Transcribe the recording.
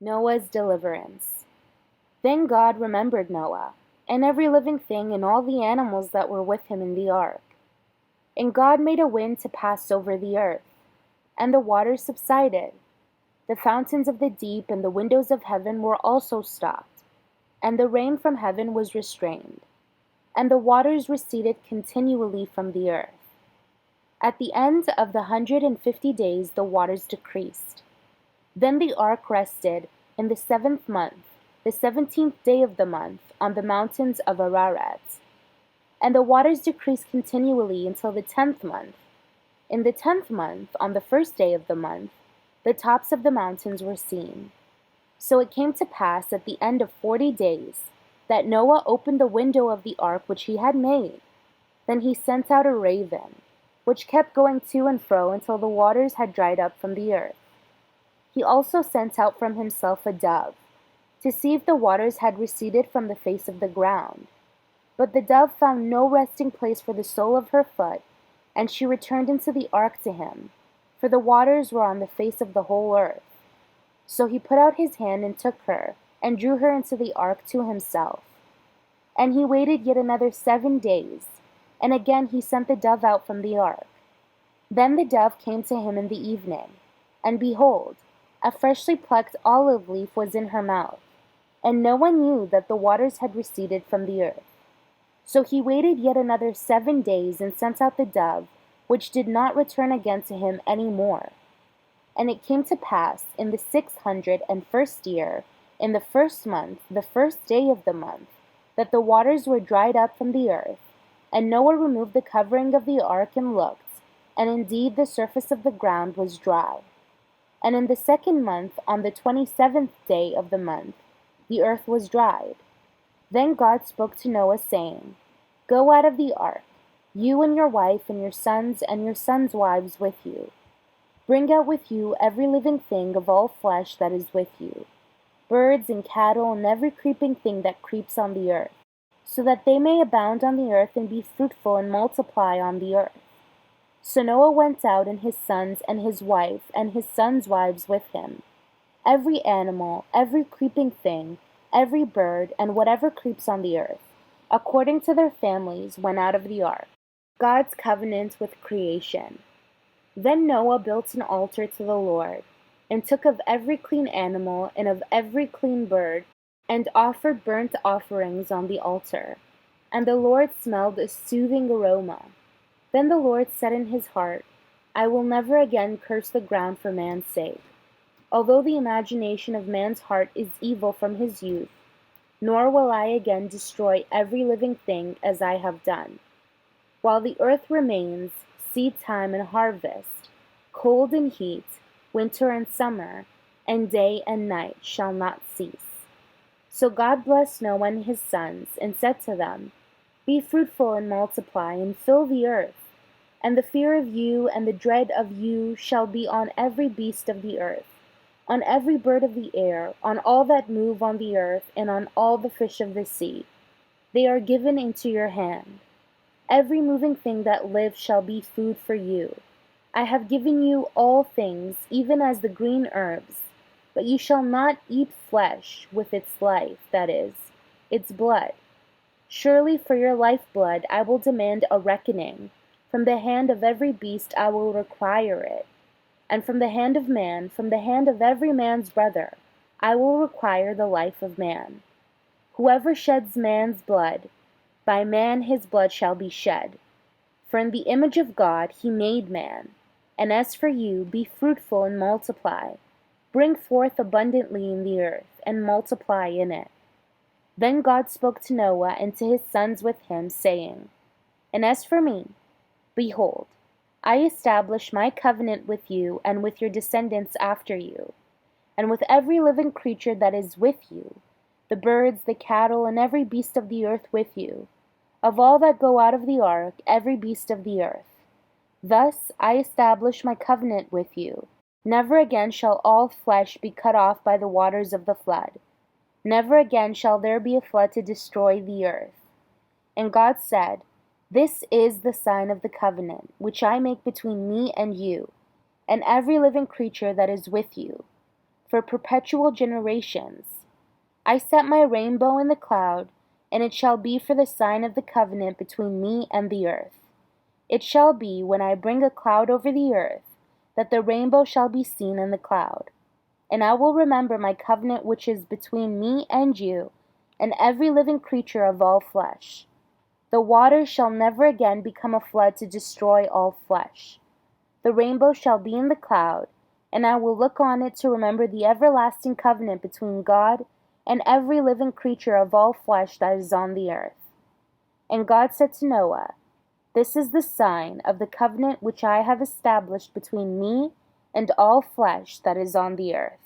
Noah's deliverance. Then God remembered Noah, and every living thing and all the animals that were with him in the ark. And God made a wind to pass over the earth, and the waters subsided. The fountains of the deep and the windows of heaven were also stopped, and the rain from heaven was restrained, and the waters receded continually from the earth. At the end of the 150 days the waters decreased. Then the ark rested in the 7th month, the 17th day of the month, on the mountains of Ararat. And the waters decreased continually until the 10th month. In the 10th month, on the 1st day of the month, the tops of the mountains were seen. So it came to pass at the end of 40 days that Noah opened the window of the ark which he had made. Then he sent out a raven, which kept going to and fro until the waters had dried up from the earth. He also sent out from himself a dove, to see if the waters had receded from the face of the ground. But the dove found no resting place for the sole of her foot, and she returned into the ark to him, for the waters were on the face of the whole earth. So he put out his hand and took her, and drew her into the ark to himself. And he waited yet another 7 days, and again he sent the dove out from the ark. Then the dove came to him in the evening, and behold, a freshly plucked olive leaf was in her mouth, and no one knew that the waters had receded from the earth. So he waited yet another 7 days, and sent out the dove, which did not return again to him any more. And it came to pass in the 601st year, in the 1st month, the 1st day of the month, that the waters were dried up from the earth. And Noah removed the covering of the ark and looked, and indeed the surface of the ground was dry. And in the 2nd month, on the 27th day of the month, the earth was dried. Then God spoke to Noah, saying, Go out of the ark, you and your wife and your sons wives with you. Bring out with you every living thing of all flesh that is with you, birds and cattle and every creeping thing that creeps on the earth, so that they may abound on the earth and be fruitful and multiply on the earth. So Noah went out, and his sons and his wife and his sons' wives with him. Every animal, every creeping thing, every bird, and whatever creeps on the earth, according to their families, went out of the ark. God's covenant with creation. Then Noah built an altar to the Lord, and took of every clean animal and of every clean bird, and offered burnt offerings on the altar. And the Lord smelled a soothing aroma. Then the Lord said in his heart, I will never again curse the ground for man's sake, although the imagination of man's heart is evil from his youth, nor will I again destroy every living thing as I have done. While the earth remains, seed time and harvest, cold and heat, winter and summer, and day and night shall not cease. So God blessed Noah and his sons, and said to them, Be fruitful and multiply, and fill the earth. And the fear of you and the dread of you shall be on every beast of the earth, on every bird of the air, on all that move on the earth, and on all the fish of the sea. They are given into your hand. Every moving thing that lives shall be food for you. I have given you all things, even as the green herbs, but you shall not eat flesh with its life, that is, its blood. Surely for your lifeblood I will demand a reckoning. From the hand of every beast I will require it. And from the hand of man, from the hand of every man's brother, I will require the life of man. Whoever sheds man's blood, by man his blood shall be shed. For in the image of God he made man. And as for you, be fruitful and multiply. Bring forth abundantly in the earth, and multiply in it. Then God spoke to Noah and to his sons with him, saying, And as for me, behold, I establish my covenant with you and with your descendants after you, and with every living creature that is with you, the birds, the cattle, and every beast of the earth with you, of all that go out of the ark, every beast of the earth. Thus I establish my covenant with you. Never again shall all flesh be cut off by the waters of the flood. Never again shall there be a flood to destroy the earth. And God said, This is the sign of the covenant, which I make between me and you, and every living creature that is with you. for perpetual generations. I set my rainbow in the cloud, and it shall be for the sign of the covenant between me and the earth. It shall be, when I bring a cloud over the earth, that the rainbow shall be seen in the cloud. And I will remember my covenant which is between me and you, and every living creature of all flesh. The waters shall never again become a flood to destroy all flesh. The rainbow shall be in the cloud, and I will look on it to remember the everlasting covenant between God and every living creature of all flesh that is on the earth. And God said to Noah, This is the sign of the covenant which I have established between me and all flesh that is on the earth.